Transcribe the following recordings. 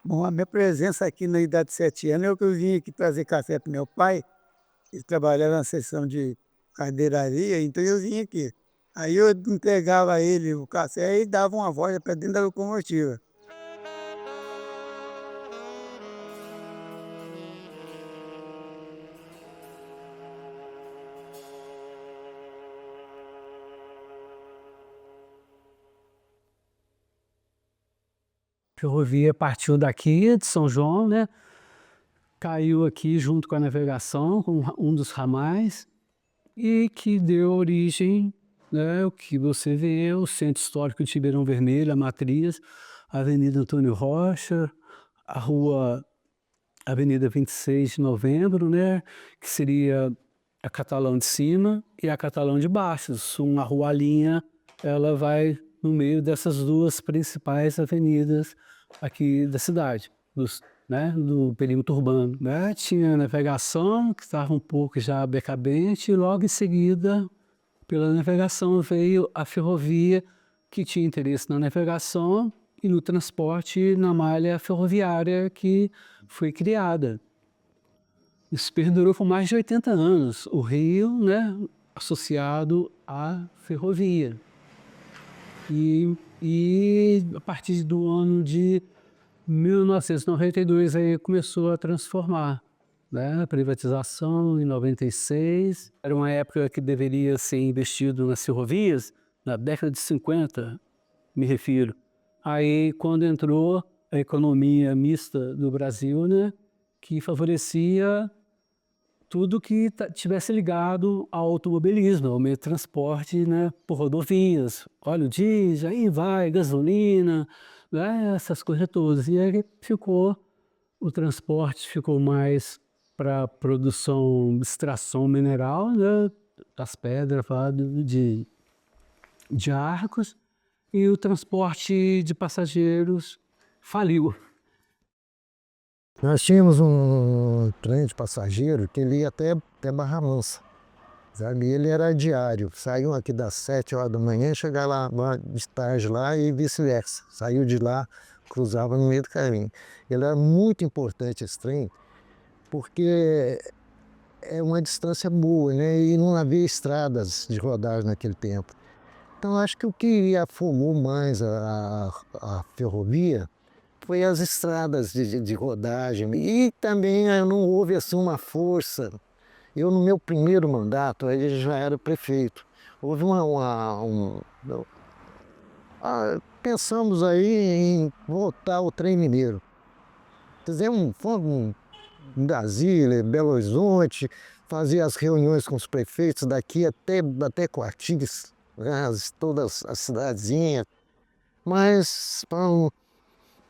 Bom, a minha presença aqui na idade de 7 anos é que eu vim aqui trazer café para meu pai. Ele trabalhava na seção de cadeiraria, então eu vim aqui. Aí eu entregava a ele o café e dava uma volta para dentro da locomotiva. A ferrovia partiu daqui de São João, né? Caiu aqui junto com a navegação, com um dos ramais, e que deu origem, né, o que você vê, o Centro Histórico de Ribeirão Vermelho, a Matriz, a Avenida Antônio Rocha, a rua Avenida 26 de Novembro, né, que seria a Catalão de cima e a Catalão de baixo. Uma rua-linha, ela vai no meio dessas duas principais avenidas aqui da cidade, né, do perímetro urbano. Né? Tinha a navegação, que estava um pouco já decadente, e logo em seguida, pela navegação, veio a ferrovia, que tinha interesse na navegação e no transporte na malha ferroviária que foi criada. Isso perdurou por mais de 80 anos, o Rio, né, associado à ferrovia. E a partir do ano de 1992 aí começou a transformar, né? A privatização em 96, era uma época que deveria ser investido nas ferrovias, na década de 50, me refiro. Aí quando entrou a economia mista do Brasil, né, que favorecia tudo que tivesse ligado ao automobilismo, ao meio de transporte, né, por rodovias, óleo diesel, aí vai, gasolina, né, essas coisas todas. E aí o transporte ficou mais para produção, extração mineral, né, das pedras lá de Arcos, e o transporte de passageiros faliu. Nós tínhamos um trem de passageiro que ele ia até Barra Mansa, sabe? Ele era diário, saiu aqui das 7 horas da manhã, chegava lá de tarde lá e vice-versa. Saiu de lá, cruzava no meio do caminho. Ele era muito importante esse trem, porque é uma distância boa, né? E não havia estradas de rodagem naquele tempo. Então acho que o que afomou mais a ferrovia foi as estradas de rodagem. E também não houve assim uma força. Eu, no meu primeiro mandato, aí já era prefeito. Houve pensamos aí em voltar ao trem mineiro. Fomos em Brasília, Belo Horizonte, fazia as reuniões com os prefeitos daqui até Coatis, né, todas as cidadezinhas. Mas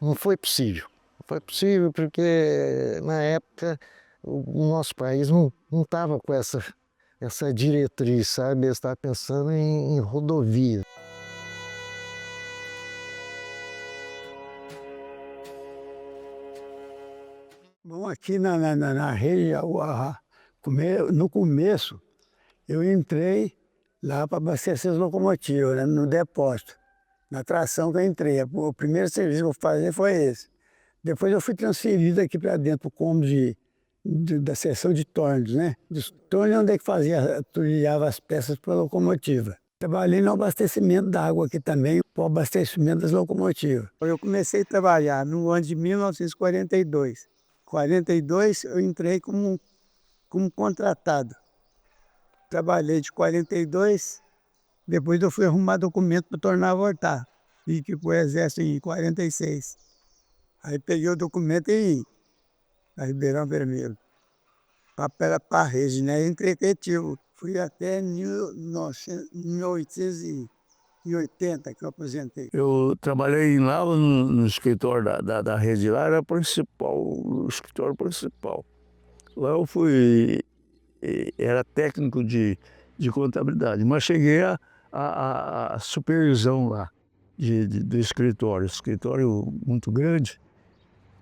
não foi possível. Não foi possível porque, na época, o nosso país não estava com essa diretriz, sabe? Ele estava pensando em rodovia. Bom, aqui na rede, no começo, eu entrei lá para abastecer as locomotivas, né, no depósito. Na tração que eu entrei. O primeiro serviço que eu vou fazer foi esse. Depois eu fui transferido aqui para dentro, para o cômodo da seção de tornos, né? Dos tornos onde é que trilhava as peças para a locomotiva. Trabalhei no abastecimento da água aqui também, para o abastecimento das locomotivas. Eu comecei a trabalhar no ano de 1942. Em 42 eu entrei como contratado. Trabalhei de 42, depois eu fui arrumar documento para tornar a voltar. Vim para o Exército em 46. Aí peguei o documento e a Ribeirão Vermelho. Papel para a rede, né? Entrei efetivo. Fui até 1800 em 80 que eu aposentei. Eu trabalhei lá no escritório da rede lá, era principal, o escritório principal. Lá eu fui, era técnico de contabilidade, mas cheguei a supervisão lá do escritório muito grande.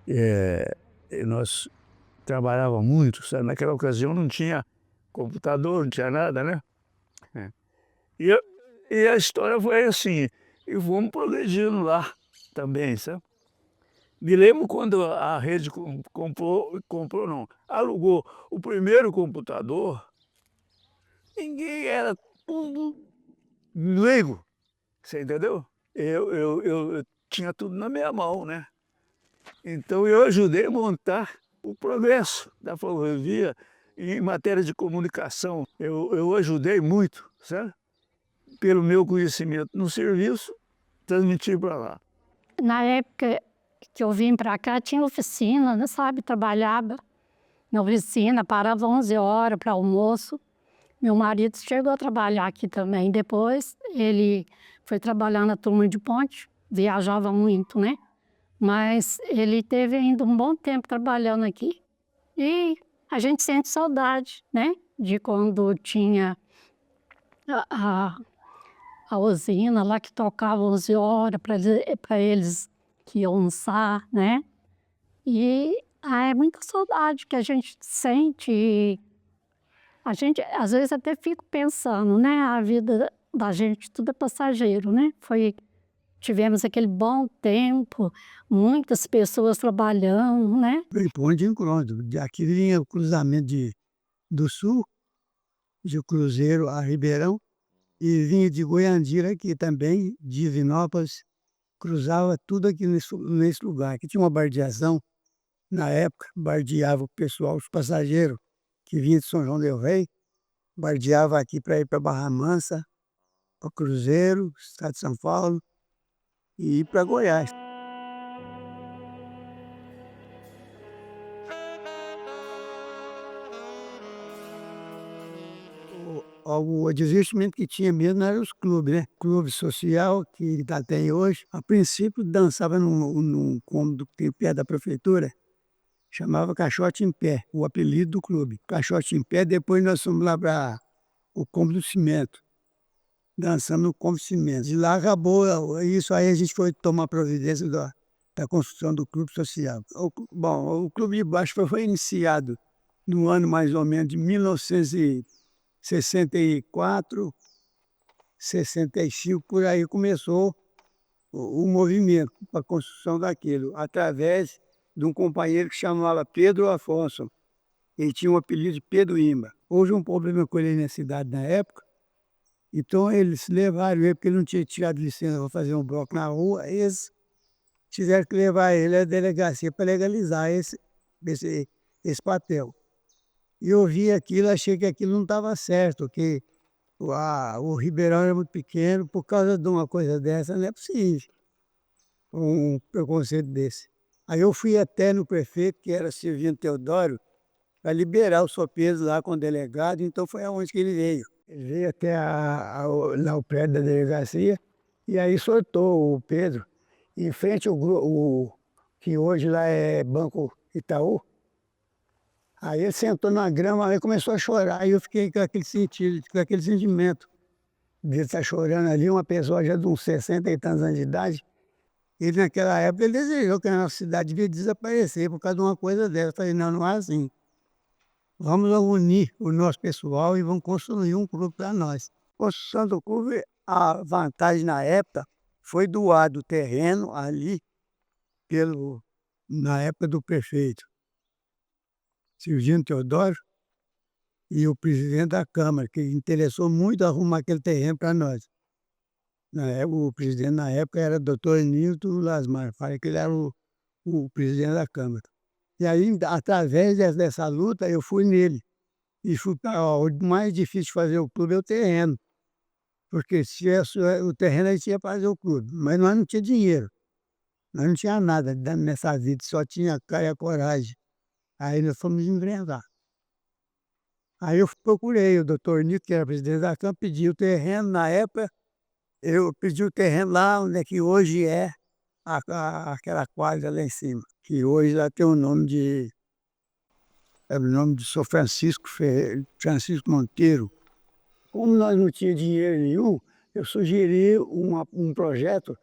E nós trabalhávamos muito, sabe? Naquela ocasião não tinha computador, não tinha nada, né? É. E, a- e a história foi assim, e fomos progredindo lá também, sabe? Me lembro quando a rede comprou não, alugou o primeiro computador, ninguém era tudo leigo, você entendeu? Eu tinha tudo na minha mão, né? Então eu ajudei a montar o progresso da ferrovia em matéria de comunicação. Eu ajudei muito, sabe? Pelo meu conhecimento no serviço, transmitir para lá. Na época que eu vim para cá, tinha oficina, né, sabe? Trabalhava na oficina, parava 11 horas para almoço. Meu marido chegou a trabalhar aqui também. Depois ele foi trabalhar na turma de ponte, viajava muito, né? Mas ele teve ainda um bom tempo trabalhando aqui. E a gente sente saudade, né? De quando tinha a, a, a usina lá que tocava 11 horas para eles que iam almoçar, né? E é muita saudade que a gente sente. E a gente, às vezes, até fico pensando, né? A vida da gente, tudo é passageiro, né? Tivemos aquele bom tempo, muitas pessoas trabalhando, né? Foi ponto de encontro. Aqui vinha o cruzamento do Sul, de Cruzeiro a Ribeirão, e vinha de Goiandira aqui também, de Divinópolis, cruzava tudo aqui nesse lugar. Aqui tinha uma bardeação, na época, bardeava o pessoal, os passageiros que vinham de São João del Rei, bardeava aqui para ir para Barra Mansa, para Cruzeiro, estado de São Paulo, e ir para Goiás. O divertimento que tinha mesmo eram os clubes, né? Clube social, que ainda tem hoje. A princípio dançava num cômodo que tem perto da prefeitura, chamava Caixote em Pé, o apelido do clube. Caixote em Pé, depois nós fomos lá para o cômodo do cimento, dançando no cômodo do cimento. De lá acabou isso, aí a gente foi tomar providência da construção do clube social. Bom, o clube de baixo foi iniciado no ano mais ou menos de 1964, 65, por aí começou o movimento para a construção daquilo, através de um companheiro que chamava Pedro Afonso. Ele tinha o apelido de Pedro Imba. Houve um problema com ele na cidade na época, então eles levaram ele, porque ele não tinha tirado licença para fazer um bloco na rua, eles tiveram que levar ele à delegacia para legalizar esse papel. E eu vi aquilo, achei que aquilo não estava certo, que o Ribeirão era muito pequeno, por causa de uma coisa dessa, não é possível um preconceito desse. Aí eu fui até no prefeito, que era Silvino Teodoro, para liberar o Sopeso lá com o delegado, então foi aonde que ele veio. Ele veio até lá o prédio da delegacia, e aí soltou o Pedro, em frente ao que hoje lá é Banco Itaú. Aí ele sentou na grama e começou a chorar, aí eu fiquei com aquele sentido, com aquele sentimento de estar chorando ali, uma pessoa já de uns 60 e tantos anos de idade. Ele naquela época ele desejou que a nossa cidade devia desaparecer por causa de uma coisa dessa. Eu falei, não, não é assim. Vamos unir o nosso pessoal e vamos construir um clube para nós. A construção do clube, a vantagem na época foi doado o terreno ali na época do prefeito Silvino Teodoro e o presidente da Câmara, que interessou muito arrumar aquele terreno para nós. O presidente na época era o doutor Nilton Lasmar, falei que ele era o presidente da Câmara. E aí, através dessa luta, eu fui nele. E fui, o mais difícil de fazer o clube é o terreno. Porque se o terreno a gente ia fazer o clube, mas nós não tínhamos dinheiro. Nós não tínhamos nada nessa vida, só tinha cara e a coragem. Aí nós fomos enfrentar. Aí eu procurei o doutor Nilton, que era presidente da Câmara, pedi o terreno na época, Eu pedi o terreno lá onde é que hoje é aquela quadra lá em cima, que hoje lá tem o nome de São Francisco Monteiro. Como nós não tínhamos dinheiro nenhum, eu sugeri um projeto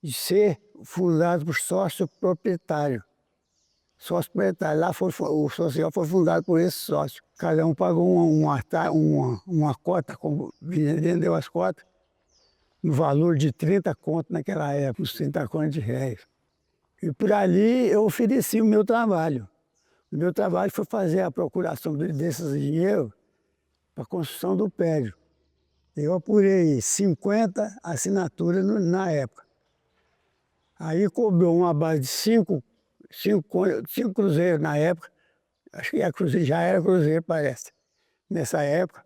de ser fundado por sócio proprietário. Sócio proprietário. Lá o social foi fundado por esse sócio. Cada um pagou uma cota, vendeu as cotas, no valor de 30 contos naquela época, uns 30 contos de réis. E por ali eu ofereci o meu trabalho. O meu trabalho foi fazer a procuração desses dinheiros para a construção do prédio. Eu apurei 50 assinaturas na época. Aí cobrou uma base de 5 cruzeiros na época. Acho que já era cruzeiro, parece, nessa época.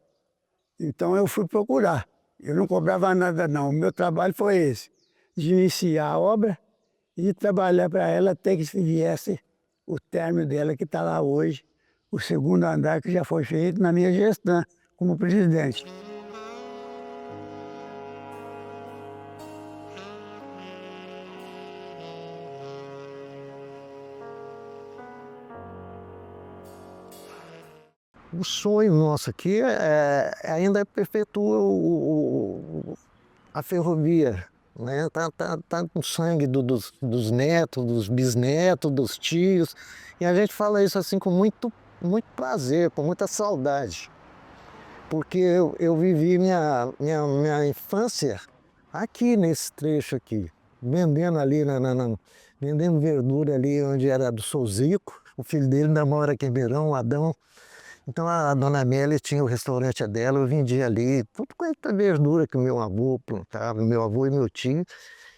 Então eu fui procurar. Eu não cobrava nada não. O meu trabalho foi esse, de iniciar a obra e trabalhar para ela até que viesse o término dela, que está lá hoje, o segundo andar que já foi feito na minha gestão como presidente. O sonho nosso aqui ainda perpetua a ferrovia, né? Tá no sangue dos netos, dos bisnetos, dos tios. E a gente fala isso assim com muito prazer, com muita saudade. Porque eu vivi minha infância aqui nesse trecho aqui, vendendo ali, vendendo verdura ali onde era do Seu Zico. O filho dele ainda mora aqui em Beirão, o Adão. Então a dona Amélia tinha o restaurante dela, eu vendia ali, tudo quanto é verdura que o meu avô plantava, meu avô e meu tio.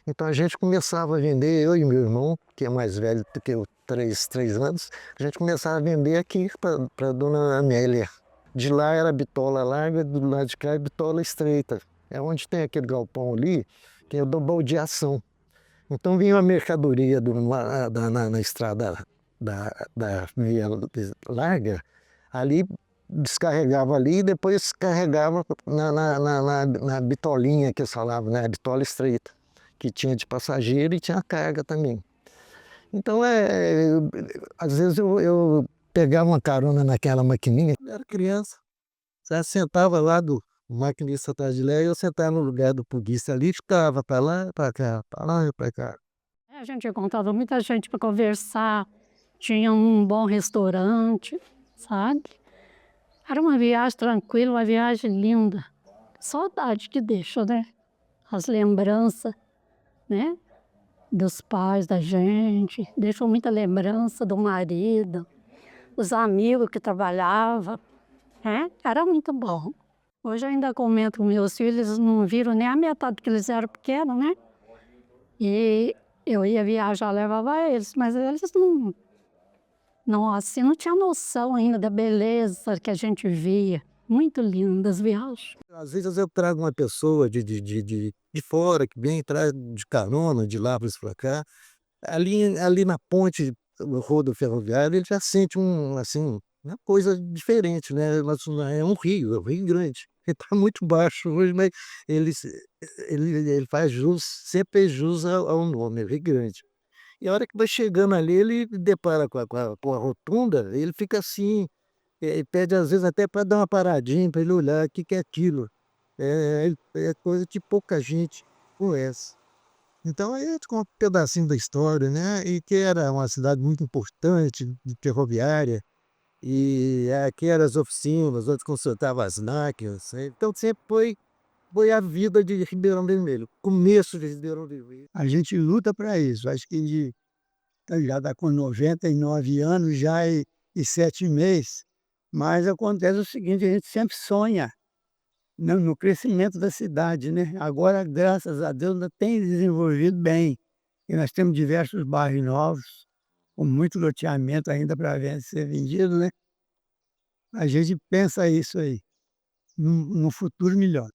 Então a gente começava a vender, eu e meu irmão, que é mais velho do que eu, 3 anos, a gente começava a vender aqui para a dona Amélia. De lá era bitola larga, do lado de cá é bitola estreita. É onde tem aquele galpão ali, que é o do baldeação. Então vinha a mercadoria na estrada da via larga, ali descarregava ali e depois carregava na bitolinha que eles falavam, né? A bitola estreita, que tinha de passageiro e tinha carga também. Então, às vezes eu pegava uma carona naquela maquininha. Eu era criança, você sentava lá do maquinista atrás de lá e eu sentava no lugar do puguista ali e ficava para lá, para cá, para lá e para cá. A gente encontrava muita gente para conversar, tinha um bom restaurante, sabe? Era uma viagem tranquila, uma viagem linda. Saudade que deixa, né? As lembranças, né? Dos pais da gente, deixou muita lembrança do marido, os amigos que trabalhavam, né? Era muito bom. Hoje eu ainda comento com meus filhos, eles não viram nem a metade que eles eram pequenos, né? E eu ia viajar, levava eles, mas eles não tinham noção ainda da beleza que a gente via. Muito lindas as viagens. Às vezes eu trago uma pessoa de fora, que vem traz de carona, de lá para cá. Ali na ponte do rodo ferroviário, ele já sente assim, uma coisa diferente, né? É um rio grande. Ele está muito baixo hoje, mas ele faz jus, sempre fez jus ao nome, é Rio Grande. E a hora que vai chegando ali, ele depara com a rotunda, ele fica assim, ele pede às vezes até para dar uma paradinha, para ele olhar o que é aquilo. É coisa que pouca gente conhece. Então aí com um pedacinho da história, né? E que era uma cidade muito importante, de ferroviária, e aqui eram as oficinas, onde consultava as máquinas, né? Então sempre foi a vida de Ribeirão Vermelho, começo de Ribeirão Vermelho. A gente luta para isso. Acho que já está com 99 anos já e 7 meses. Mas acontece o seguinte, a gente sempre sonha no crescimento da cidade, né? Agora, graças a Deus, ainda tem desenvolvido bem. E nós temos diversos bairros novos, com muito loteamento ainda para ser vendido, né? A gente pensa isso aí, num futuro melhor.